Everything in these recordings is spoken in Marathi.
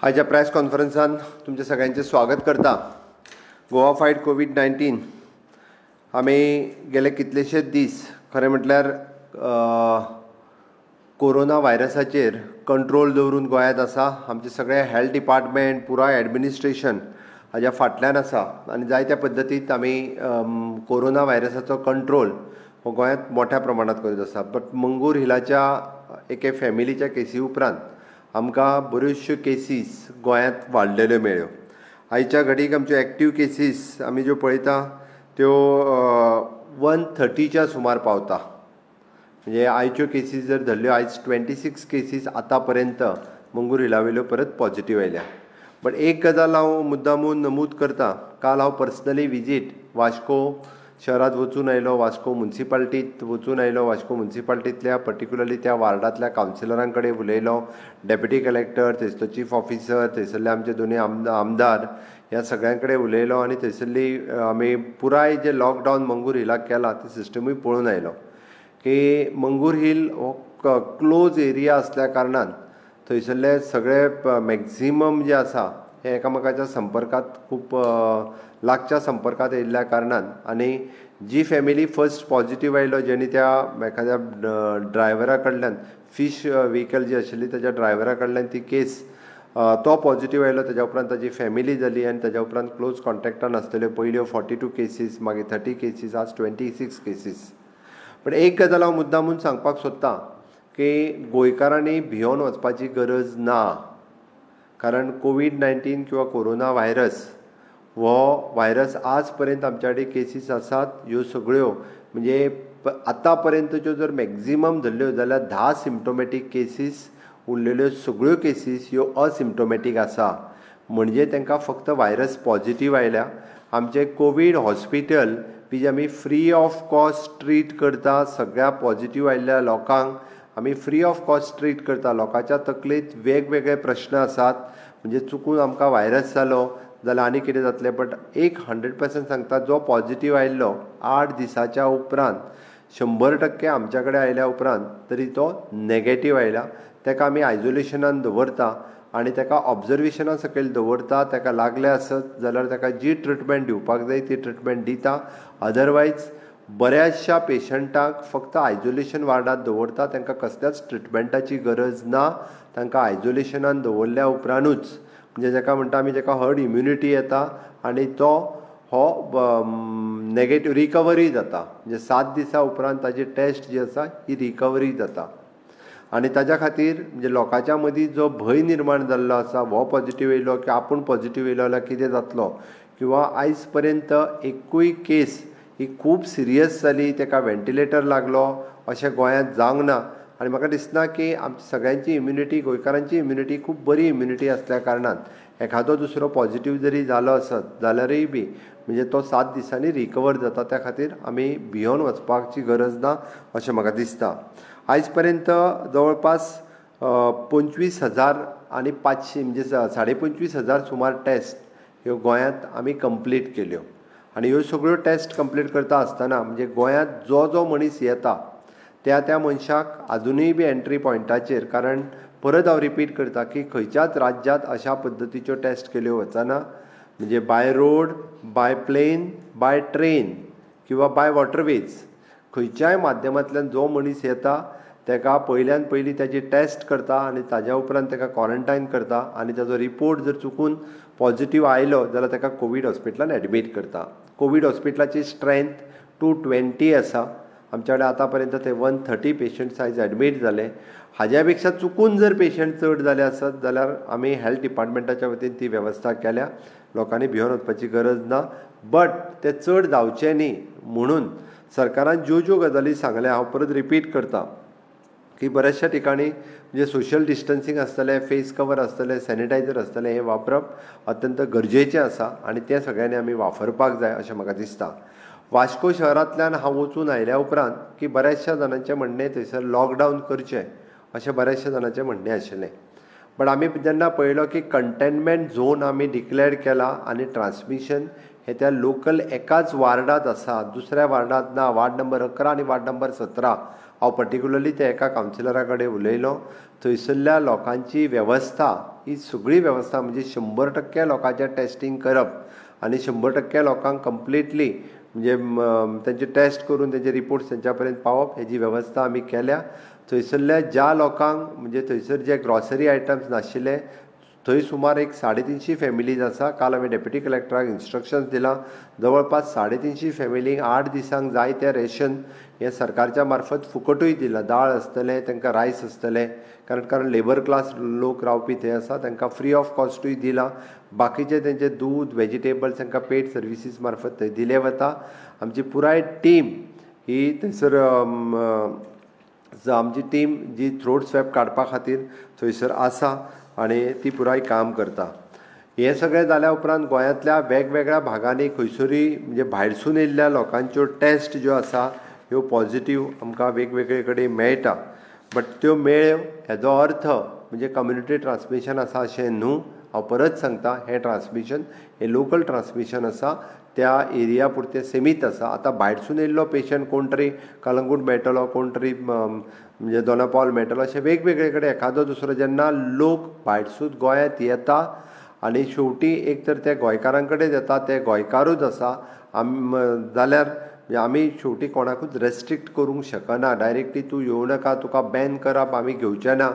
आजच्या प्रेस कॉन्फरन्सान तुमच्या सगळ्यांचे स्वागत करता. गोवा फायट कोविड-19 आमी गेले कितलेशेच दीस खरें म्हटल्यार कोरोना व्हायरसाचेर कंट्रोल दवरून गोंयांत आसा. आमचे सगळे हेल्थ डिपार्टमेंट पुराय एडमिनिस्ट्रेशन हाज्या फाटल्यान आसा आनी जायत्या पद्दतीन आमी कोरोना व्हायरसाचो कंट्रोल हो गोंयांत मोठ्या प्रमाणांत करीत आसा. बट मंगूर हिलाच्या एके फॅमिलीच्या केसी उपरांत आमकां बऱ्योचश्यो केसीस गोंयांत वाडलेल्यो मेळ्ळ्यो. आयच्या घडीक आमच्यो एक्टीव केसीस आमी ज्यो पळयता त्यो 130च्या सुमार पावता. म्हणजे आयच्यो केसीस जर धरल्यो आयज 26 केसीस आतां पर्यंत मंगूर हिला वयल्यो परत पॉझिटीव आयल्या. बट एक गजाल हांव मुद्दामून नमूद करतां. काल हांव पर्सनली विजीट वास्को शहरात वचून आयलो, वास्को मुन्सिपाल्टीत वचून आयलो. वास्को मुन्सिपाल्टींतल्या पर्टिक्युलरली त्या वार्डांतल्या कावन्सिलरां कडेन उलयलो. डेप्युटी कलेक्टर, थंयसरलो चीफ ऑफिसर, थंयसरले आमचे दोनूय आमदार ह्या सगळ्यां कडेन उलयलो आनी थंयसरली आमी पुराय जे लॉकडावन मंगूर हिलाक केला ती सिस्टमूय पळोवन आयलो की मंगूर हिल हो क्लोज एरिया आसल्या कारणान थंयसरले सगळे मॅक्झिमम जे आसा हे एकामेकाच्या संपर्कांत खूब लागच्या संपर्कांत येयल्ल्या कारणान आनी जी फॅमिली फर्स्ट पॉझिटीव आयलो जेणी त्या एखाद्या ड्रायव्हरा कडल्यान फिश व्हेहिकल जी आशिल्ली ताच्या ड्रायव्हरा कडल्यान ती केस तो पॉझिटीव आयलो. ताच्या उपरांत ताची फॅमिली जाली आनी ताच्या उपरांत क्लोज कॉन्टॅक्टान आसलेल्यो पयल्यो 42 केसीस, मागीर 30 केसीस, आज 26 केसीस. पण एक गजाल हांव मुद्दामून सांगपाक सोदतां की गोंयकारांनी भियोन वचपाची गरज ना. कारण कोविड-19 किंवा कोरोना व्हायरस हो व्हायरस आज पर्यंत आमच्या कडेन केसीस आसात. ह्यो सगळ्यो म्हणजे आतां पर्यंतच्यो जर मॅक्झिमम धरल्यो जाल्यार 10 सिम्टोमॅटीक केसीस, उरलेल्यो सगळ्यो केसीस ह्यो असिम्टोमॅटीक आसा. म्हणजे तांकां फक्त व्हायरस पॉझिटीव आयल्या. आमचे कोवीड हॉस्पिटल बी आमी फ्री ऑफ कॉस्ट ट्रीट करता. सगळ्या पॉझिटीव आयिल्ल्या लोकांक आमी फ्री ऑफ कॉस्ट ट्रीट करता. लोकांच्या तकलेंत वेगवेगळे प्रश्न आसात. म्हणजे चुकून आमकां व्हायरस जालो जाल्यार आनी कितें जातलें. बट 100% सांगता जो पॉझिटीव आयिल्लो 8 दिसाच्या उपरांत 100% आमच्या कडेन आयल्या उपरांत तरी तो नॅगेटीव आयला. ताका आमी आयसोलेशनान दवरता आनी ताका ऑब्जर्वेशना सकयल दवरता. ताका लागलें आसत जाल्यार ताका जी ट्रिटमेंट दिवपाक जाय ती ट्रिटमेंट दिता. अदरवायज बऱ्याचशा पेशंटांक फक्त आयसोलेशन वार्डांत दवरता. तांकां कसल्याच ट्रिटमेंटाची गरज ना. तांकां आयसोलेशनान दवरल्या उपरांतूच म्हणजे जाका म्हणटा आमी जाका हर्ड इम्युनिटी येता आनी तो हो नॅगेटीव रिकवरी जाता. म्हणजे 7 दिसां उपरांत ताजी टेस्ट जी आसा ही रिकवरी जाता. आनी ताज्या खातीर म्हणजे लोकांच्या मदीं जो भंय निर्माण जाल्लो आसा हो पॉझिटीव येयलो की आपूण पॉझिटीव येयलो जाल्यार कितें जातलो किंवा आयज पर्यंत एकूय केस ही खूब सिरियस जाली ताका वेंटिलेटर लागलो अशें गोंयांत जावंक ना. आनी म्हाका दिसना की आमची सगळ्यांची इम्युनिटी गोंयकारांची इम्युनिटी खूब बरी इम्युनिटी आसल्या कारणान एखादो दुसरो पॉझिटीव जरी जालो आसत जाल्यारय बी म्हणजे तो 7 दिसांनी रिकवर जाता. त्या खातीर आमी भियोन वचपाची गरज ना अशें म्हाका दिसता. आयज पर्यंत जवळपास 25,500 म्हणजे 25,500 सुमार टेस्ट ह्यो गोंयांत आमी कंप्लीट केल्यो. आनी ह्यो सगळ्यो टेस्ट कंप्लीट करता आसतना म्हणजे गोंयांत जो जो मनीस येता त्या मनशाक अजुनूय बी एंट्री पॉयंटाचेर कारण परत हांव रिपीट करता की खंयच्याच राज्यांत अशा पद्दतीच्यो टेस्ट केल्यो वचना. म्हणजे by road, by plane, by train किंवा बाय वॉटरवेज खंयच्याय माध्यमांतल्यान जो मनीस येता ताका पयल्यान पयली ताजी टेस्ट करता आनी ताज्या उपरांत ताका क्वॉरंटायन करता आनी ताजो रिपोर्ट जर चुकून पॉझिटीव आयलो जाल्यार ताका कोवीड हॉस्पिटलान एडमीट करता. कोवीड हॉस्पिटलाची स्ट्रेंथ 220 आसा. आमच्या कडेन आतां पर्यंत ते 130 पेशंट्स आयज एडमीट जाले. हाज्या पेक्षा चुकून जर पेशंट चड जाले आसत जाल्यार आमी हेल्थ डिपार्टमेंटाच्या वतीन ती वेवस्था केल्या. लोकांनी भियोन वचपाची गरज ना. बट ते चड जावचें न्ही म्हणून सरकारान ज्यो ज्यो गजाली सांगल्या हांव परत रिपीट करतां की बऱ्याचशा ठिकाणी म्हणजे सोशल डिस्टन्सींग आसतलें, फेस कवर आसतलें, सॅनिटायझर आसतलें हें वापरप अत्यंत गरजेचें आसा आनी तें सगळ्यांनी आमी वापरपाक जाय अशें म्हाका दिसता. वास्को शहरांतल्यान हांव वचून आयल्या उपरांत की बऱ्याचशा जाणांचें म्हणणें थंयसर लॉकडावन करचें अशें बऱ्याचशा जाणांचें म्हणणें आशिल्लें. बट आमी जेन्ना पळयलो की कंटेनमेंट झोन आमी डिक्लेअर केला आनी ट्रान्समिशन हे त्या लोकल एकाच वार्डात आसा, दुसऱ्या वार्डात ना, वार्ड नंबर 11 आनी वार्ड नंबर 17 हांव पर्टिक्युलरली त्या एका कावन्सिलरा कडेन उलयलो. थंयसरल्या लोकांची वेवस्था ही सगळी वेवस्था म्हणजे 100% लोकांचें टेस्टिंग करप आनी 100% लोकांक कंप्लिटली म्हणजे तेंचे टेस्ट करून तेंचे रिपोर्ट्स तेंच्या पर्यंत पावप हेजी वेवस्था आमी केल्या. थंयसरल्या ज्या लोकांक म्हणजे थंयसर जे ग्रॉसरी आयटम्स नाशिल्ले थंय सुमार एक 350 फॅमिलीज आसा. काल हांवें डेप्युटी कलेक्टराक इन्स्ट्रक्शन्स दिलां जवळपास 350 फॅमिलींक 8 दिसांक जाय तें रेशन हें सरकारच्या मार्फत फुकटूय दिलां. दाळ आसतलें, तांकां रायस आसतलें, कारण लेबर क्लास लोक रावपी थंय आसा तांकां फ्री ऑफ कॉस्टूय दिलां. बाकीचे तेंचे दूद व्हेजिटेबल्स तांकां पेड सर्विसीस मार्फत थंय दिले वता. आमची पुराय टीम ही थंयसर आमची टीम जी थ्रोट स्वॅप काडपा खातीर थंयसर आसा आनी ती पुराय काम करता. हें सगळें जाल्या उपरांत गोंयांतल्या वेगवेगळ्या भागांनी खंयसरूय म्हणजे भायरसून येयल्ल्या लोकांच्यो टेस्ट ज्यो आसा ह्यो पॉझिटीव आमकां वेगवेगळे कडेन मेळटा. बट त्यो मेळ्ळ्यो हेजो अर्थ म्हणजे कम्युनिटी ट्रान्समिशन आसा अशें न्हू. हांव परत सांगता, हें ट्रान्समिशन हें लोकल ट्रान्समिशन आसा, त्या एरिया पुरतें सीमीत आसा. आतां भायरसून येयल्लो पेशंट कोण तरी कलंगूट मेळटलो, कोण तरी म्हणजे दोनापावल मेळटलो, अशें वेगवेगळे कडेन एखादो दुसरो जेन्ना लोक भायरसून गोंयांत येता आनी शेवटी एक तर ते गोंयकारां कडेन येता ते गोंयकारूच आसा जाल्यार आमी शेवटी कोणाकूच रेस्ट्रिक्ट करूंक शकना. डायरेक्टली तूं येवं नाका, तुका बॅन करप आमी घेवचें ना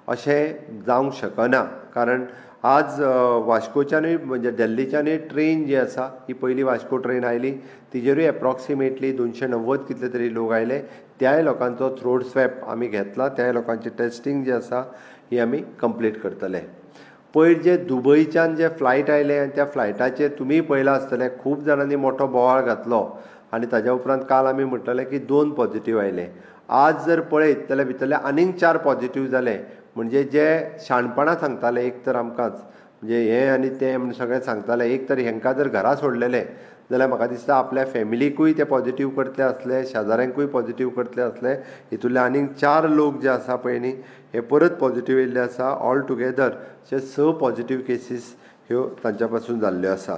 अशें जावंक शकना. कारण आज वास्कोच्यानूय म्हणजे दिल्लीच्यानूय ट्रेन जी आसा ही पयली वास्को ट्रेन आयली, तिजेरूय एप्रॉक्सिमेटली 290 कितले तरी लोक आयले. त्याय लोकांचो थ्रोट स्वॅप आमी घेतला, त्याय लोकांची टेस्टिंग जी आसा ही आमी कंप्लीट करतले. पयर जे दुबयच्यान जे फ्लायट आयले आनी त्या फ्लायटाचेर तुमी पळयलां आसतलें खूब जाणांनी मोठो बोवाळ घातलो आनी ताज्या उपरांत काल आमी म्हणटले की 2 पॉझिटीव आयले. आज जर पळयत जाल्यार भितरले आनीक 4 पॉझिटीव जाले. म्हणजे जे शाणपणां सांगताले एक तर आमकांच म्हणजे हें आनी तें म्हणून सगळें सांगताले, एक तर हेंकां जर घरा सोडलेले जाल्यार म्हाका दिसता आपल्या फॅमिलीकूय ते पॉझिटीव करतले आसले, शेजाऱ्यांकूय पॉझिटीव करतले आसले. हितूंतले आनीक 4 लोक जे आसा पळय न्ही हे परत पॉझिटीव येयल्ले आसा. ऑल टुगेदर जे 6 पॉझिटीव केसीस ह्यो तांच्या पासून जाल्ल्यो आसा.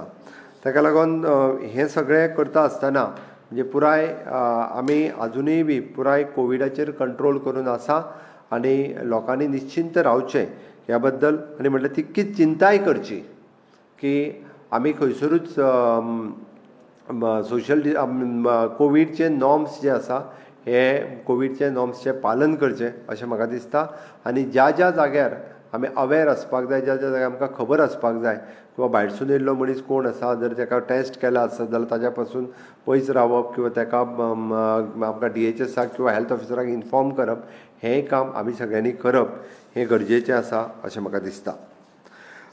ताका लागून हें सगळें करता आसतना म्हणजे पुराय आमी आजुनूय बी पुराय कोविडाचेर कंट्रोल करून आसा आनी लोकांनी निश्चिंत रावचें ह्या बद्दल. आनी म्हटल्यार तितकीच चिंताय करची की आमी खंयसरूच सोशल कोविडचे नॉर्म्स जे आसा हे कोविडचे नॉर्म्सचें पालन करचें अशें म्हाका दिसता. आनी ज्या ज्या जाग्यार आमी अवेर आसपाक जाय, ज्या ज्या जाग्यार आमकां खबर आसपाक जाय किंवा भायरसून येयल्लो मनीस कोण आसा, जर ताका टेस्ट केला आसत जाल्यार ताज्या पासून पयस रावप किंवा ताका आमकां DHSाक किंवा हेल्थ ऑफिसराक इन्फॉर्म करप हें काम आमी सगळ्यांनी करप हें गरजेचें आसा अशें म्हाका दिसता.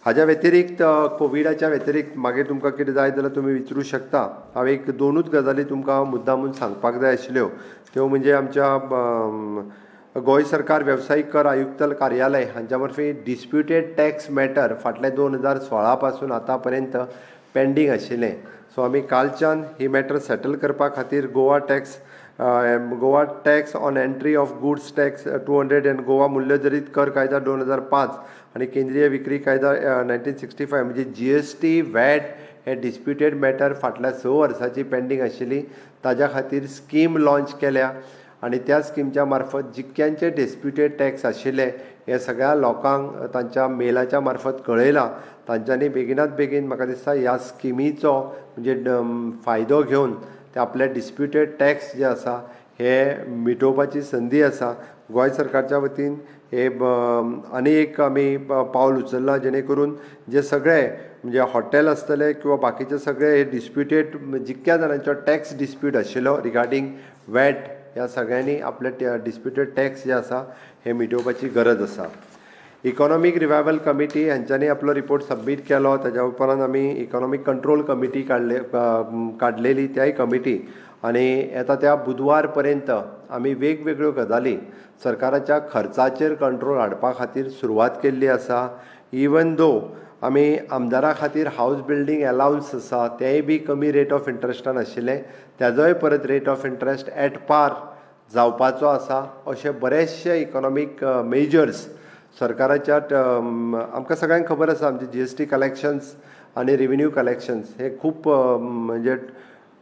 हाज्या व्यतिरिक्त कोविडाच्या व्यतिरिक्त मागीर तुमकां कितें जाय जाल्यार तुमी विचारूं शकता. हांव एक 2च गजाली तुमकां मुद्दामून सांगपाक जाय आशिल्ल्यो. त्यो म्हणजे आमच्या गोंय सरकार वेवसायीक कर आयुक्त कार्यालय हांच्या वरवीं डिस्प्युटेड टॅक्स मॅटर फाटले 2016 पासून आतां पर्यंत पेंडींग आशिल्लें. सो आमी कालच्यान ही मॅटर सेटल करपा खातीर Goa tax on entry of goods tax 200 and Goa मूल्यजरीत कर कायदा 2005 आनी केंद्रीय विक्री कायदा 1965 म्हणजे GST वॅट हे डिस्प्युटेड मॅटर फाटल्या 6 वर्सांची पेंडींग आशिल्ली ताज्या खातीर स्कीम लॉन्च केल्या. आनी त्या स्किमच्या मार्फत जितक्यांचे डिस्प्युटेड टॅक्स आशिल्ले हे सगळ्या लोकांक तांच्या मेलाच्या मार्फत कळयलां. तांच्यांनी बेगिनात बेगीन म्हाका दिसता ह्या स्किमीचो म्हणजे फायदो घेवन ते आपले डिस्प्युटेड टॅक्स जे आसा हे मिटोवपाची संदी आसा. गोंय सरकारच्या वतीन हे आनी एक आमी पावल उचल्लां जेणे करून जे सगळे म्हणजे हॉटेल आसतले किंवा बाकीचे सगळे हे डिस्प्युटेड जितक्या जाणांचो टॅक्स डिस्प्यूट आशिल्लो रिगार्डींग वॅट ह्या सगळ्यांनी आपले डिस्प्युटेड टॅक्स जे आसा हे मिटोवपाची गरज आसा. इकॉनॉमीक रिवायवल कमिटी हांच्यांनी आपलो रिपोर्ट सबमीट केलो. ताज्या उपरांत आमी इकॉनॉमीक कंट्रोल कमिटी काडलेली त्याय कमिटी आनी येता त्या बुधवार पर्यंत आमी वेगवेगळ्यो गजाली सरकाराच्या खर्चाचेर कंट्रोल हाडपा खातीर सुरवात केल्ली आसा. इवन दो आमी आमदारा खातीर हावस बिल्डींग अलावन्स आसा तेंय बी कमी रेट ऑफ इंट्रस्टान आशिल्लें, तेजोय परत rate of interest at par जावपाचो आसा. अशे बरेचशे इकॉनॉमीक मेजर्स सरकाराच्या आमकां सगळ्यांक खबर आसा आमचे GST कलेक्शन्स आनी रेव्हेन्यू कलेक्शन्स हे खूब म्हणजे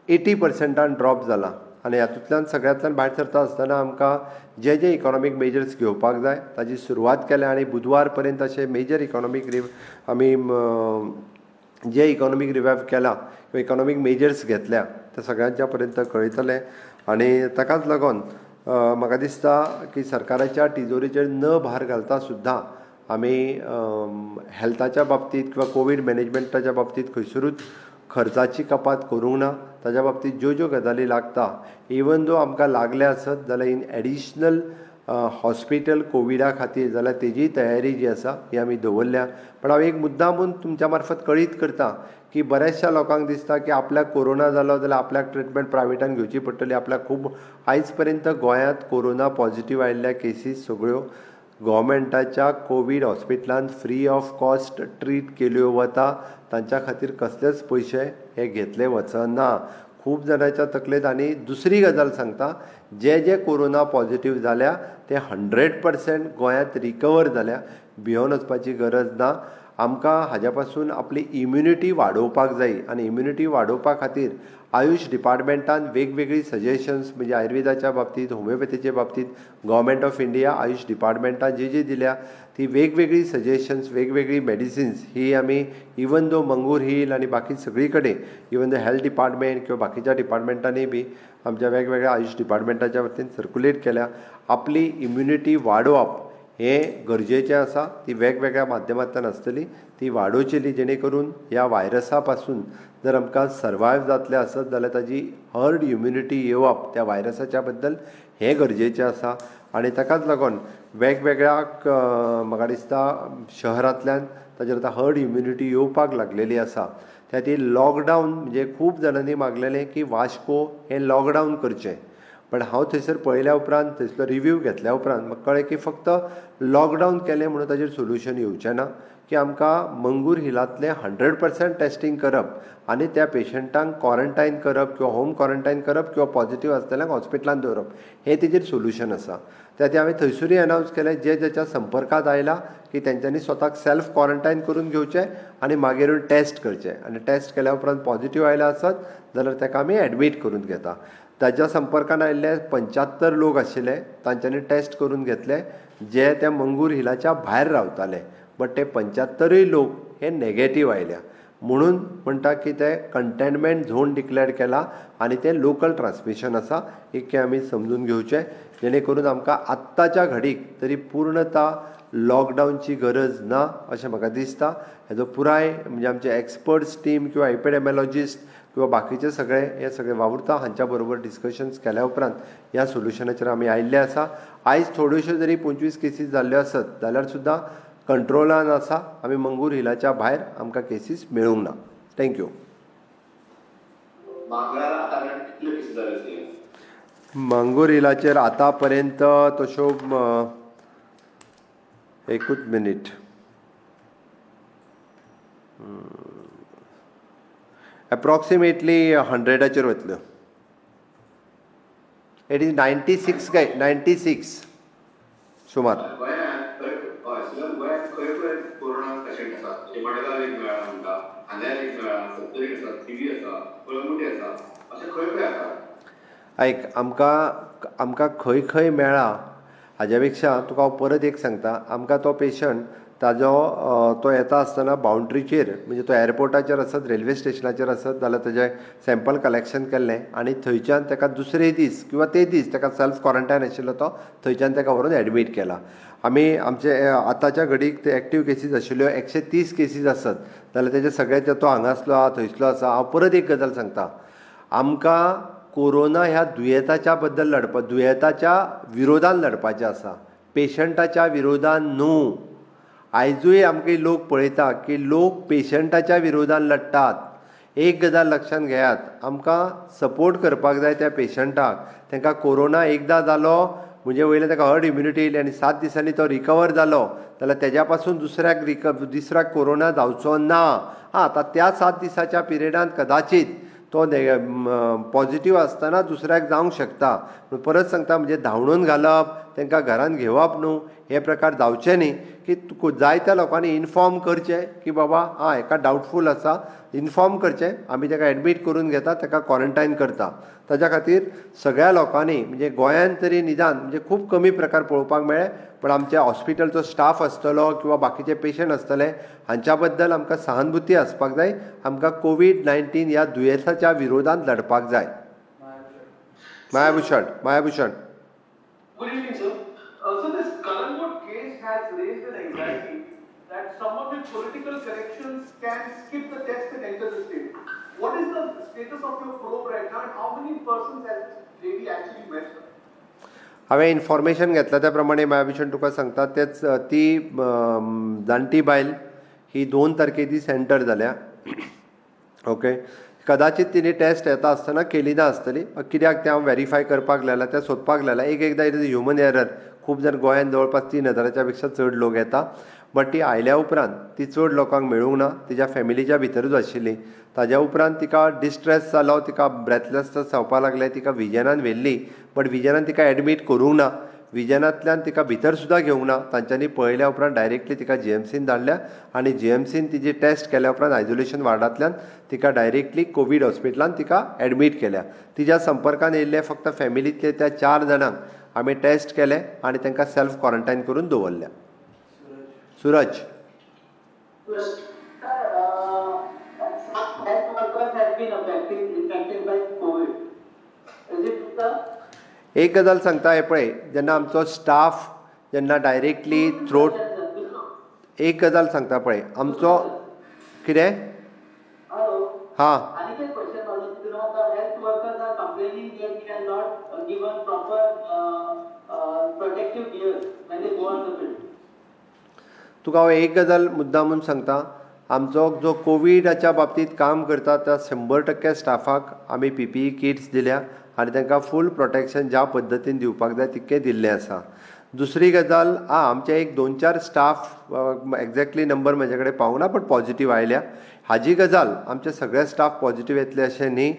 80% ड्रॉप जाला आनी हातूंतल्यान सगळ्यांतल्यान भायर सरता आसतना आमकां जे इकॉनॉमीक मेजर्स घेवपाक जाय ताची सुरवात केल्या आनी बुधवार पर्यंत अशे मेजर इकॉनॉमीक आमी जे इकॉनॉमीक रिवायव केला किंवा इकॉनॉमीक मेजर्स घेतल्या ते सगळ्यांच्या पर्यंत कळयतले आनी ताकाच लागून म्हाका दिसता की सरकाराच्या तिजोरीचेर न भार घालता सुद्दां आमी हेल्थाच्या बाबतींत किंवा कोवीड मॅनेजमेंटाच्या बाबतींत खंयसरूच खर्चाची कपात करूंक ना ताच्या बाबतींत ज्यो गजाली लागता इवन दो आमकां लागले आसत जाल्यार इन एडिशनल हॉस्पिटल कोविडा खातीर जाल्यार तेजी तयारी जी आसा ही आमी दवरल्या पण हांव एक मुद्दामून तुमच्या मार्फत कळीत करता की बऱ्याचशा लोकांक दिसता की आपल्याक कोरोना जालो जाल्यार आपल्याक ट्रिटमेंट प्रायवेटान घेवची पडटली आपल्याक खूब आयज पर्यंत गोंयांत कोरोना पॉझिटिव्ह आयिल्ल्या केसीस सगळ्यो गव्हर्मेंटाच्या कोवीड हॉस्पिटलांत फ्री ऑफ कॉस्ट ट्रीट केल्यो वता तांच्या खातीर कसलेच पयशे हे घेतले वचना खूब जाणांच्या तकलेंत आनी दुसरी गजाल सांगता जे कोरोना पॉझिटिव्ह जाल्या ते 100% गोंयांत रिकवर जाल्या भियोन वचपाची गरज ना आमकां हाज्या पासून आपली इम्युनिटी वाडोवपाक जाय आनी इम्युनिटी वाडोवपा खातीर आयुष डिपार्टमेंटान वेगवेगळी सजेशन्स म्हणजे आयुर्वेदाच्या बाबतींत होमिओपॅथीच्या बाबतींत गव्हर्मेंट ऑफ इंडिया आयुष डिपार्टमेंटान जी दिल्या ती वेगवेगळी सजेशन्स वेगवेगळी मेडिसिन्स ही आमी इवन दो मंगूर हिल आनी बाकी सगळी कडेन इवन दो हेल्थ डिपार्टमेंट किंवा बाकीच्या डिपार्टमेंटांनी बी आमच्या वेगवेगळ्या आयुष डिपार्टमेंटाच्या वतीन सर्क्युलेट केल्या आपली इम्युनिटी वाडोवप हें गरजेचें आसा ती वेगवेगळ्या माध्यमांतल्यान आसतली ती वाडोवचेली जेणे करून ह्या व्हायरसा पासून जर आमकां सर्वायव जातले आसत जाल्यार ताजी हर्ड इम्युनिटी येवप त्या व्हायरसाच्या बद्दल हें गरजेचें आसा आनी ताकाच लागून वेगवेगळ्या म्हाका दिसता शहरांतल्यान ताचेर आतां हर्ड इम्युनिटी येवपाक लागलेली आसा त्या खातीर लॉकडावन म्हणजे खूब जाणांनी मागलेलें की वास्को हें लॉकडावन करचें पण हांव थंयसर पळयल्या उपरांत थंयसलो रिव्यू घेतल्या उपरांत म्हाका कळ्ळें की फक्त लॉकडावन केलें म्हणून ताचेर सोल्युशन येवचें ना की आमकां मंगूर हिलांतलें 100% टेस्टींग करप आनी त्या पेशंटांक क्वॉरंटायन करप किंवा होम क्वॉरंटायन करप किंवा पॉझिटिव्ह आसलेल्यांक हॉस्पिटलांत दवरप हें तेजेर सोल्युशन आसा त्या खातीर हांवें थंयसरूय अनावन्स केलें जेच्या संपर्कांत आयला की तेंच्यांनी स्वताक सेल्फ क्वॉरंटायन करून घेवचें आनी मागीर टेस्ट करचें आनी टेस्ट केल्या उपरांत पॉझिटिव्ह आयला आसत जाल्यार ताका आमी एडमीट करून घेता ताच्या संपर्कान आयिल्ले 75 लोक आशिल्ले तांच्यांनी टेस्ट करून घेतले जे त्या मंगूर हिलाच्या भायर रावताले बट ते 75 लोक हे नेगेटीव आयल्या म्हणून म्हणटा की ते कंटेनमेंट झोन डिक्लेअर केला आनी ते लोकल ट्रान्समिशन आसा इतकें आमी समजून घेवचें जेणे करून आमकां आत्ताच्या घडीक तरी पूर्णता लॉकडावनची गरज ना अशें म्हाका दिसता हेजो पुराय म्हणजे आमचे एक्सपर्ट्स टीम किंवा एपिडेमॉलॉजिस्ट किंवा बाकीचे हे सगळे वावुरता हांच्या बरोबर डिस्कशन्स केल्या उपरांत ह्या सोल्युशनाचेर आमी आयिल्ले आसा आयज थोड्योश्यो जरी 25 केसीस जाल्ल्यो आसत जाल्यार सुद्दां कंट्रोलान आसा आमी मंगूर हिलाच्या भायर आमकां केसीस मेळूंक ना थँक्यू मंगूर हिलाचेर आतां पर्यंत तश्यो एकूच मिनीट एप्रॉक्सिमेटली 100चेर वतल्यो इट इज 96 काय 96 सुमार आयक आमकां खंय खंय मेळ्ळा हाज्या पेक्षा तुका हांव परत एक सांगता आमकां तो पेशंट तो येता आसतना बाउंड्रीचेर म्हणजे तो एअरपोर्टाचेर आसत रेल्वे स्टेशनाचेर आसत जाल्यार ताजें सॅम्पल कलेक्शन केल्लें आनी थंयच्यान ताका दुसरे दीस किंवा ते दीस ताका सेल्फ क्वॉरंटायन आशिल्लो तो थंयच्यान ताका व्हरून एडमीट केला आमी आमचे आतांच्या घडीक ते एक्टीव केसीस आशिल्ल्यो 130 केसीस आसत जाल्यार तेजे सगळ्याचे तो हांगासलो आहा थंयसलो आसा हांव परत एक गजाल सांगता आमकां कोरोना ह्या दुयेंताच्या विरोधान लडपाचें आसा पेशंटाच्या विरोधान न्हू आयजूय आमकां लोक पळयता की लोक पेशंटाच्या विरोधान लडटात एक गजाल लक्षांत घेयात आमकां सपोर्ट करपाक जाय त्या पेशंटाक तांकां कोरोना एकदां जालो म्हणजे वयल्यान ताका हर्ड इम्युनिटी येयली आनी 7 दिसांनी तो रिकवर जालो जाल्यार तेज्या पासून दुसऱ्याक कोरोना जावचो ना आतां त्या 7 दिसाच्या पिरियडांत कदाचित तो पॉझिटिव्ह आसतना दुसऱ्याक जावंक शकता परत सांगता म्हणजे धांवणून घालप तांकां घरान घेवप न्हू, हे प्रकार जावचे न्ही, की जायत्या लोकांनी इन्फॉर्म करचें की बाबा हेका डावटफूल आसा, इन्फॉर्म करचें, आमी ताका एडमीट करून घेता, ताका क्वॉरंटायन करता. ताच्या खातीर सगळ्या लोकांनी म्हणजे गोंयांत तरी निदान म्हणजे खूब कमी प्रकार पळोवपाक मेळ्ळे, पण आमच्या हॉस्पिटलचो स्टाफ आसतलो किंवा बाकीचे पेशंट आसतले हांच्या बद्दल आमकां सहानुभुती आसपाक जाय. आमकां कोवीड-19 ह्या दुयेंसाच्या विरोधांत लडपाक जाय. मायाभूषण. Good evening, sir. So this Kalangут case has raised an anxiety that someone with political connections can skip the test and enter the state. What is the status of your probe right now, and how many persons has this lady actually met? हांवें इन्फॉर्मेशन घेतल्या त्या प्रमाणे मायाभूषण तुका सांगता तेच ती जाणटी बायल ही 2 तारखे दीस एंटर जाल्या. ओके, कदाचित तिने टेस्ट येता आसतना केली ना आसतली, कित्याक तें हांव व्हेरीफाय करपाक लायला, तें सोदपाक लायला. एकदां इट इज ह्युमन एरर. खूब जाण गोंयांत जवळपास 3,000च्या पेक्षा चड लोक येता, बट ती आयल्या उपरांत ती चड लोकांक मेळूंक ना, तिच्या फॅमिलीच्या भितरूच आशिल्ली. ताज्या उपरांत तिका डिस्ट्रेस जालो, तिका ब्रेथलेसनेस जावपाक लागलें, तिका विजनान व्हेल्ली, बट विजनान तिका एडमीट करूंक ना. विजनांतल्यान तिका भितर सुद्दां घेवंक ना. तांच्यांनी पळयल्या उपरांत डायरेक्टली तिका जीएमसीन धाडल्या आनी जीएमसीन तिजी टेस्ट केल्या उपरांत आयसोलेशन वार्डांतल्यान तिका डायरेक्टली कोवीड हॉस्पिटलांत तिका एडमीट केल्या. तिच्या संपर्कान येयल्ले फक्त फॅमिलींतले त्या 4 जाणांक आमी टेस्ट केले आनी तांकां सेल्फ क्वॉरंटायन करून दवरल्या. सूरज. एक गजाल सांगता, हे पळय, जेन्ना आमचो स्टाफ जेन्ना डायरेक्टली थ्रोट, एक गजाल सांगता पळय, आमचो कितें हां तुका हांव एक गजाल मुद्दामून सांगता. आमचो जो कोविडाच्या बाबतींत काम करता त्या 100% स्टाफाक आमी PPE किट्स दिल्या आनी तांकां फूल प्रोटेक्शन ज्या पद्दतीन दिवपाक जाय तितकें दिल्लें आसा. दुसरी गजाल, आमचे एक 2-4 स्टाफ, एक्झॅक्टली नंबर म्हजे कडेन पावूंक ना, बट पॉझिटीव आयल्या. हाजी गजाल आमचे सगळे स्टाफ पॉझिटीव येतले अशें न्ही.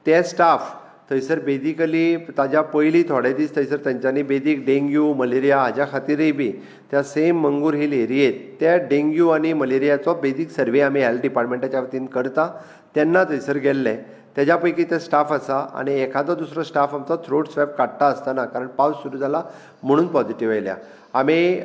ते स्टाफ थंयसर बेजिकली ताज्या पयलीं थोडे दीस थंयसर तांच्यांनी बेदीक डेंग्यू मलेरिया हाज्या खातीरय बी त्या सेम मंगूर हिल एरियेत त्या डेंग्यू आनी मलेरियाचो बेजीक सर्वे आमी हेल्थ डिपार्टमेंटाच्या वतीन करता, तेन्ना थंयसर गेल्ले. तेज्या पैकी ते स्टाफ आसा आनी एखादो दुसरो स्टाफ आमचो थ्रोट स्वॅब काडटा आसतना, कारण पावस सुरू जाला म्हणून पॉझिटीव येयल्या. आमी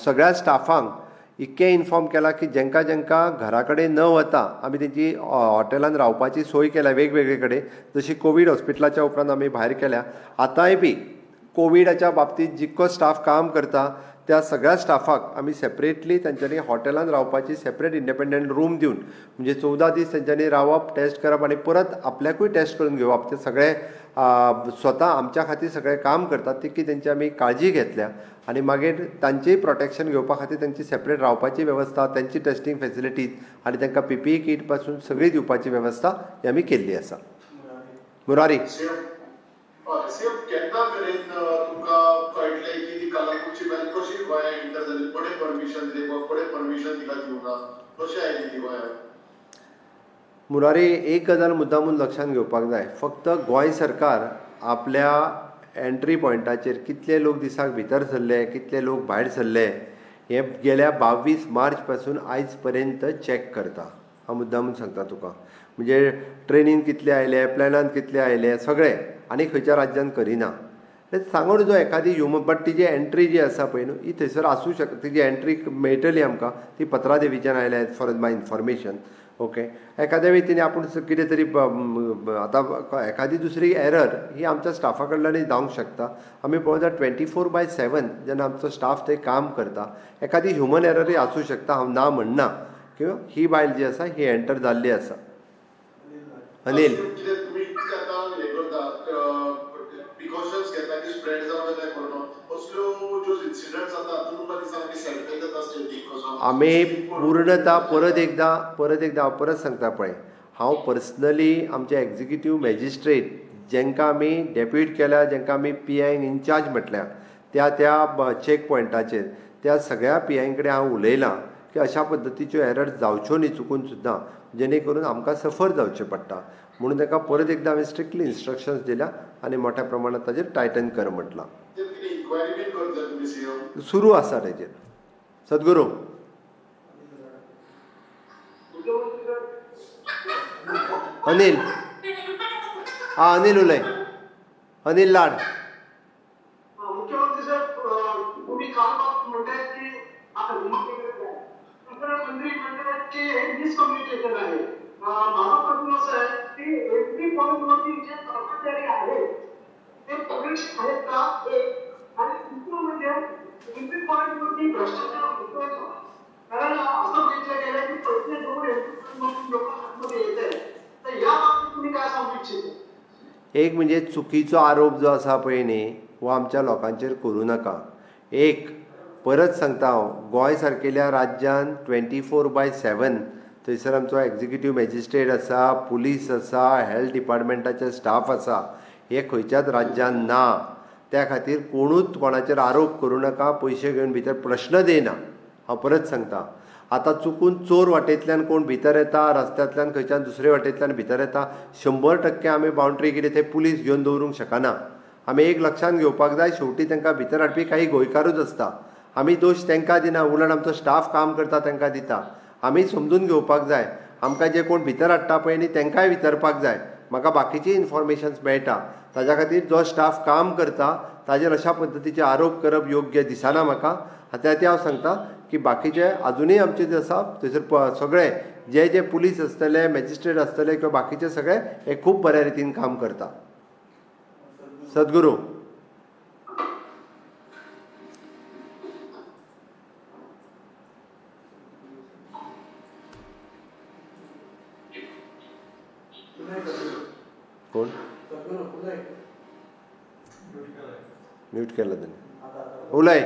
सगळ्या स्टाफांक इतकें इन्फॉर्म केलां की जेंकां जेंकां घरा कडेन न वता आमी तेंची हॉटेलांत रावपाची सोय केल्या वेगवेगळे कडेन, जशी कोवीड हॉस्पिटलाच्या उपरांत आमी भायर केल्या. आतांय बी कोविडाच्या बाबतींत जितको स्टाफ काम करता त्या सगळ्या स्टाफाक आमी सेपरेटली तांच्यांनी हॉटेलांत रावपाची सेपरेट इंडिपेंडंट रूम दिवन, म्हणजे 14 दीस तांच्यांनी रावप, टेस्ट करप आनी परत आपल्याकूय टेस्ट करून घेवप. ते सगळे स्वता आमच्या खातीर सगळें काम करतात, तितकी तेंची आमी काळजी घेतल्या. आनी मागीर तांचेंय प्रोटेक्शन घेवपा खातीर तांची सेपरेट रावपाची वेवस्था, तांची टेस्टींग फॅसिलिटीज आनी तांकां PPE किट पासून सगळी दिवपाची वेवस्था ही आमी केल्ली आसा. मुरारी. केन्ना मेरेन तुका कळटलें की ती कलाकुची बायल कशी गोंयांत एंटर जाली, कोणें परमिशन दिलें वा कोणें परमिशन तिका दिवना, कशी आयली ती गोंयांत? मुरारी, एक गजाल मुद्दामून लक्षांत घेवपाक जाय. फक्त गोंय सरकार आपल्या एंट्री पॉयंटाचेर कितले लोक दिसाक भितर सरले, कितले लोक भायर सरले, हे गेल्या 22 मार्च पासून आयज पर्यंत चॅक करता. हांव मुद्दामून सांगता तुका. म्हणजे ट्रेनीन कितले आयले, प्लेनान कितले आयले, सगळे, आनी खंयच्या राज्यान करिना. सांगून जो एखादी ह्युमन, बट तिची एंट्री जी आसा पळय न्हू, ही थंयसर आसूं शकता. तिची एंट्री मेळटली आमकां, ती पत्रादेवीच्यान आयल्या as for my information. Okay, एखाद्या वेळी तिने आपूण कितें तरी आतां एखादी दुसरी एरर ही आमच्या स्टाफा कडल्यानूय जावंक शकता. आमी पळोवता 24/7 जेन्ना आमचो स्टाफ थंय काम करता, एखादी ह्युमन एररूय आसूं शकता. हांव ना म्हणना, किंवा ही बायल जी आसा ही एंटर जाल्ली आसा. अनिल. आमी पूर्णता परत एकदा परत सांगता पळय, हांव पर्सनली आमचे एक्झिक्युटीव मॅजिस्ट्रेट जेंकां आमी डेप्युट केल्या, जेंकां आमी PI इन्चार्ज म्हटल्या, त्या चॅक पॉयंटाचेर त्या सगळ्या PI कडेन हांव उलयलां की अशा पद्दतीच्यो एरर जावच्यो न्ही चुकून सुद्दां, जेणे करून आमकां सफर जावचें पडटा. म्हणून ताका परत एकदां हांवें स्ट्रिक्टली इन्स्ट्रक्शन्स दिल्या आनी मोठ्या प्रमाणांत ताजेर टायटन कर म्हटलां. इन्क्वायरी बीन करतले तुमी सीएम? सुरू आसा तेजेर. सद्गुरू अनिल अनिल उलय. अनिल लाड. मुख्यमंत्री साहेब, तुम्ही काल म्हणतायत की आता मंत्रिमंडळाचे डिस्कम्युनिकेशन आहे. माझा प्रश्न असा आहे की एंट्री पॉईंटवरती जे कर्मचारी आहेत ते परीक्षित आहेत का, आणि दुसरं म्हणजे एंट्री पॉईंटवरती भ्रष्टाचार होतोय का? कारण असं बघितलं गेलं की पैसे देऊन एंट्री पॉईंटवरून लोक आतमध्ये येत आहेत. तर या बाबतीत तुम्ही काय सांगू इच्छिता? एक म्हणजे चुकीचो आरोप जो आसा पळय न्ही, हो आमच्या लोकांचेर करूं नाका. एक परत सांगता हांव, गोंय सारकेल्या राज्यान 24/7 थंयसर आमचो एग्जिक्युटीव मॅजिस्ट्रेट आसा, पुलीस आसा, हेल्थ डिपार्टमेंटाचे स्टाफ आसा. हे खंयच्याच राज्यान ना. त्या खातीर कोणूच कोणाचेर आरोप करूं नाका. पयशे घेवन भितर प्रश्न देयना. हांव परत सांगता. आतां चुकून चोर वाटेंतल्यान कोण भितर येता, रस्त्यांतल्यान खंयच्यान दुसरे वाटेंतल्यान भितर येता, 100% आमी बावंड्री कितें थंय पुलीस घेवन दवरूंक शकना. आमी एक लक्षांत घेवपाक जाय, शेवटी तांकां भितर हाडपी काही गोंयकारूच आसता. आमी दोश तांकां दिना, उलट आमचो स्टाफ काम करता तांकां दिता. आमी समजून घेवपाक जाय. आमकां जे कोण भितर हाडटा पळय न्ही तांकांय विचारपाक जाय. म्हाका बाकीची इन्फॉर्मेशन्स मेळटा. ताज्या खातीर जो स्टाफ काम करता ताजेर अशा पद्दतीचे आरोप करप योग्य दिसना म्हाका. त्या हांव सांगता की बाकीचे अजुनूय आमचे जे आसा थंयसर सगळे जे जे पुलीस आसतले, मॅजिस्ट्रेट आसतले किंवा बाकीचे सगळे हे खूब बऱ्या रितीन काम करता. सद्गुरू कोण म्यूट केला त्यांनी. उलय.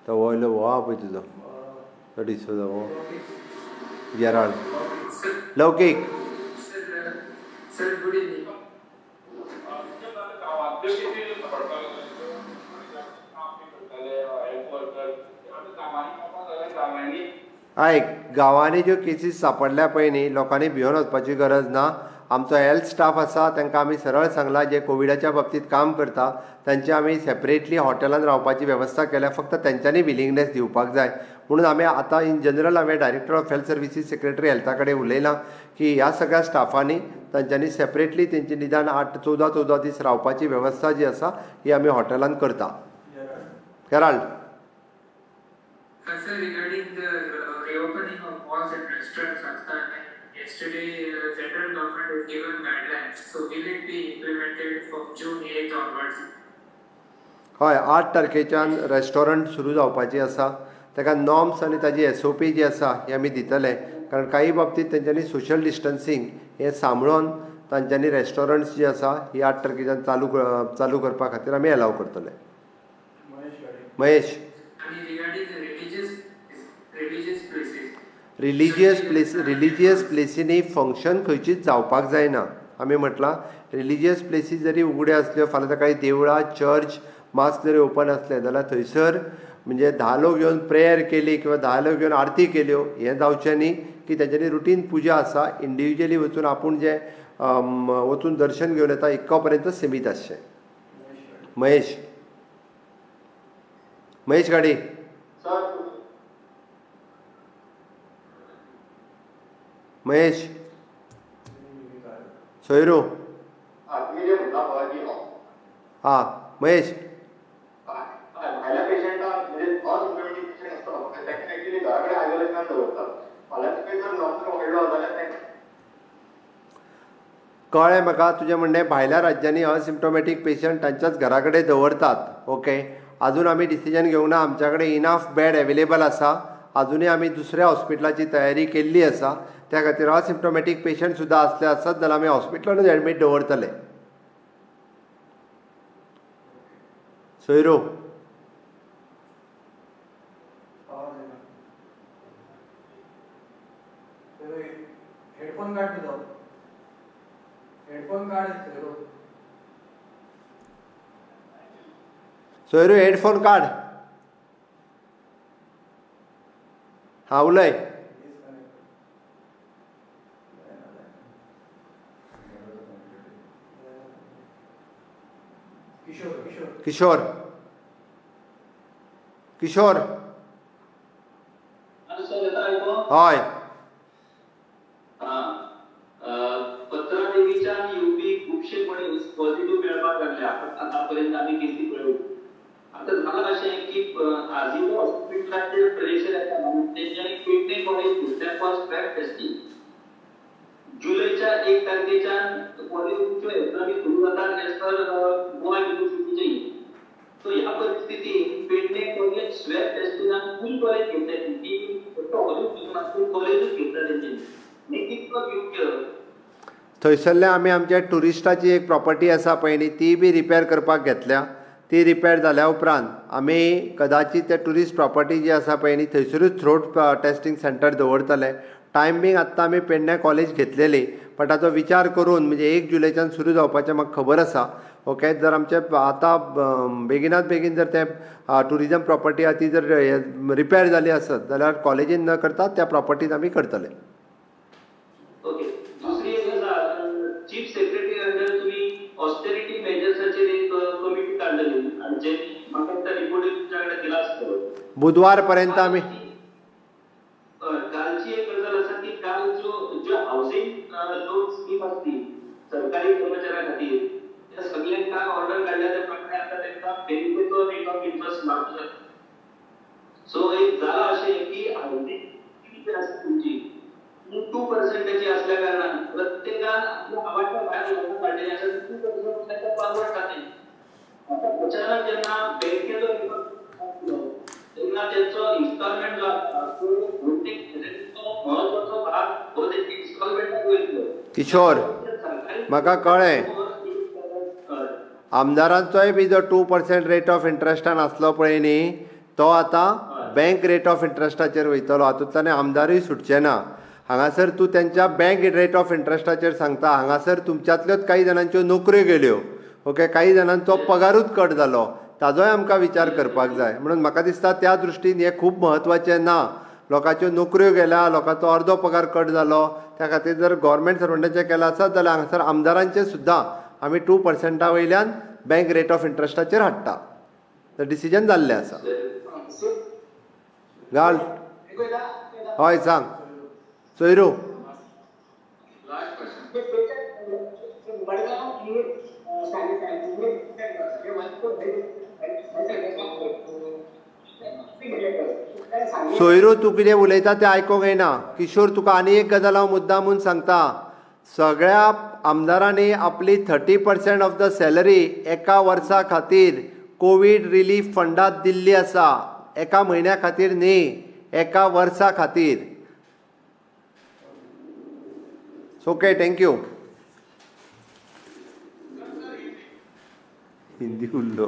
तो वयलो वो आहा पळय तुजो तो डिसोजा वो येराळ लौकीक. Sir good evening. आयक, गांवांनी ज्यो केसीस सापडल्या पळय न्ही, लोकांनी भिवन वचपाची गरज ना. आमचो हेल्थ स्टाफ आसा तांकां आमी सरळ सांगलां, जे कोविडाच्या बाबतींत काम करता तांचे आमी सेपरेटली हॉटेलांत रावपाची वेवस्था केल्या. फक्त तांच्यांनी विलिंगनेस दिवपाक जाय. म्हणून आमी आतां इन जनरल हांवें director of health services secretary हेल्था कडेन उलयलां की ह्या सगळ्या स्टाफांनी तांच्यांनी सेपरेटली तेंची निदान 8-14 दीस रावपाची वेवस्था जी आसा ही आमी हॉटेलांत करता. केराळ. Sir, regarding the reopening of malls and restaurants, yesterday federal government has given guidelines. So will it be implemented from June 8th onwards? हय, 8 तारखेच्यान रेस्टॉरंट सुरू जावपाची आसा. ताका नॉर्म्स आनी ताजी SOP जी आसा ही आमी दितले. कारण काही बाबतींत तेंच्यांनी सोशल डिस्टन्सींग हे सांबाळून तांच्यांनी रेस्टॉरंट्स जी आसा ही 8 तारखेच्यान चालू करपा खातीर आमी अलाव करतले. महेश. रिलिजियस प्लेसींनी फंक्शन खंयचीच जावपाक जायना. आमी म्हटलां रिलिजियस प्लेसीस जरी उगड्यो आसल्यो, फाल्यां सकाळीं देवळां, चर्च, मास्क जरी ओपन आसले जाल्यार थंयसर म्हणजे 10 लोक येवन प्रेयर केली किंवा 10 लोक येवन आरती केल्यो हें जावचें न्ही. की तेंच्यांनी रुटीन पुजा आसा, इंडिविज्युअली वचून आपूण जे वचून दर्शन घेवन येता इतको पर्यंत सीमीत आसचें. महेश. महेश गाडी. महेश. सोयरू. हां महेश. कळ्ळें म्हाका तुजें म्हणणें. भायल्या राज्यांनी असिम्प्टोमॅटीक पेशंट तांच्याच घरा कडेन दवरतात. ओके, अजून आमी डिसिजन घेवंक ना. आमच्या कडेन इनफ बेड एवेलेबल आसा. अजुनूय आमी दुसऱ्या हॉस्पिटलाची तयारी केल्ली आसा. त्या खातीर असिम्प्टोमॅटीक पेशंट सुद्दां आसले आसत जाल्यार आमी हॉस्पिटलानूच एडमीट दवरतले. सोयरो. हेडफोन काढ तुझा. हेडफोन काढ सोयरू हेडफोन काढ. हां उलय. किशोर किशोर सर येता ऐकू? हय हा. पत्रा देवीच्या आणि युपी खुबशेपणे पॉझिटिव्ह मेळपाक लागल्या. आतापर्यंत आम्ही केसी पळवली. आता झालं अशें आहे की आजिलो हॉस्पिटलाचेर प्रेशर येता म्हणून तेंच्यांनी पेडणे कॉलेज घेतल्या फॉर स्वॅब टेस्टिंग. जुलैच्या 1 तारखेच्यान पॉझिटिव्हच्यो एक्झामी सुरू जातात एज पर गोवा युनिव्हर्सिटीचे. सो ह्या परिस्थितीत पेडणे कॉलेज स्वॅब टेस्टिंगान फुल कॉलेज घेतल्याची ती फक्त कॉलेजूच घेतला तेंच्यांनी. हे कितपत योग्य? थंयसरले आमी आमच्या टुरिस्टाची एक प्रॉपर्टी आसा पळय न्ही ती बी रिपेर करपाक घेतल्या. ती रिपेर जाल्या उपरांत आमी कदाचीत त्या टुरिस्ट प्रॉपर्टी जी आसा पळय न्ही थंयसरूच थ्रोट टेस्टिंग सेंटर दवरतले. टायमींग आत्तां आमी पेडणे कॉलेज घेतलेली बट ताचो विचार करून म्हणजे 1 जुलैच्यान सुरू जावपाचें म्हाका खबर आसा. ओके जर आमचे आतां बेगिनात बेगीन जर ते टुरिजम प्रॉपर्टी आहा ती जर रिपेर जाली आसत जाल्यार कॉलेजीन न करता त्या प्रॉपर्टीन आमी करतले. ओके. दुसरी एक गजाल चीफ सेक्रेटरी अंडर तुम्ही ऑस्टेरिटी मेजर्साचेर एक कमिटी काडलेली आणि जे म्हाका त्या रिपोर्ट तुमच्याकडे दिला आसतो. बुधवार पर्यंत आमी कालची एक गजाल आसा की काल जो हाऊसिंग लोन स्कीम आसली सरकारी कर्मचाऱ्यां खातीर त्या सगळ्यांक ऑर्डर काडल्या त्या प्रमाणे आता तांकां बेनिफिटचो रेट ऑफ इंटरेस्ट मारचो जाता. सो एक जाला अशें की हाऊसिंग स्कीम जी आसा तुमची 2% असल्या कारणान प्रत्येकान आपल्या आवाच्या भायर लोकांक काडलेली आसा 2% तांकां परवडटा ते. आता अचानक जेन्ना बँकेचो तेन्ना त्यांचो इन्स्टॉलमेंट जो आसा तो बहुतेक महत्वाचो भाग हो तेंची इन्स्टॉलमेंटाक वयतलो. किशोर म्हाका कळ्ळें आमदारांचोय बी जो 2% रेट ऑफ इंट्रस्टान आसलो पळय न्ही तो आतां बँक रेट ऑफ इंट्रस्टाचेर वयतलो. हातूंतल्यान आमदारूय सुटचे ना. हांगासर तूं तेंच्या बँक रेट ऑफ इंट्रस्टाचेर सांगता. हांगासर तुमच्यांतल्योच कांय जाणांच्यो नोकऱ्यो गेल्यो. ओके काही जाणांचो पगारूच कट जालो. ताजोय आमकां विचार करपाक जाय. म्हणून म्हाका दिसता त्या दृश्टीन हें खूब म्हत्वाचें ना. लोकांच्यो नोकऱ्यो गेल्या लोकांचो अर्दो पगार कट जालो त्या खातीर जर गव्हर्मेंट सर्वंटाचें केलें आसत जाल्यार हांगासर आमदारांचें सुद्दां आमी 2% वयल्यान बँक रेट ऑफ इंट्रस्टाचेर हाडटा. तर डिसिजन जाल्लें आसा. घाल हय सांग सोयरू. सोयरू तूं कितें उलयता तें आयकोंक येना. किशोर तुका आनी एक गजाल हांव मुद्दामून सांगता. सगळ्या आमदारांनी आपली 30% ऑफ द सॅलरी एका वर्सा खातीर कोवीड रिलीफ फंडांत दिल्ली आसा. एका म्हयन्या खातीर न्ही एका वर्सा खातीर. Okay thank you. हिंदी उरलो.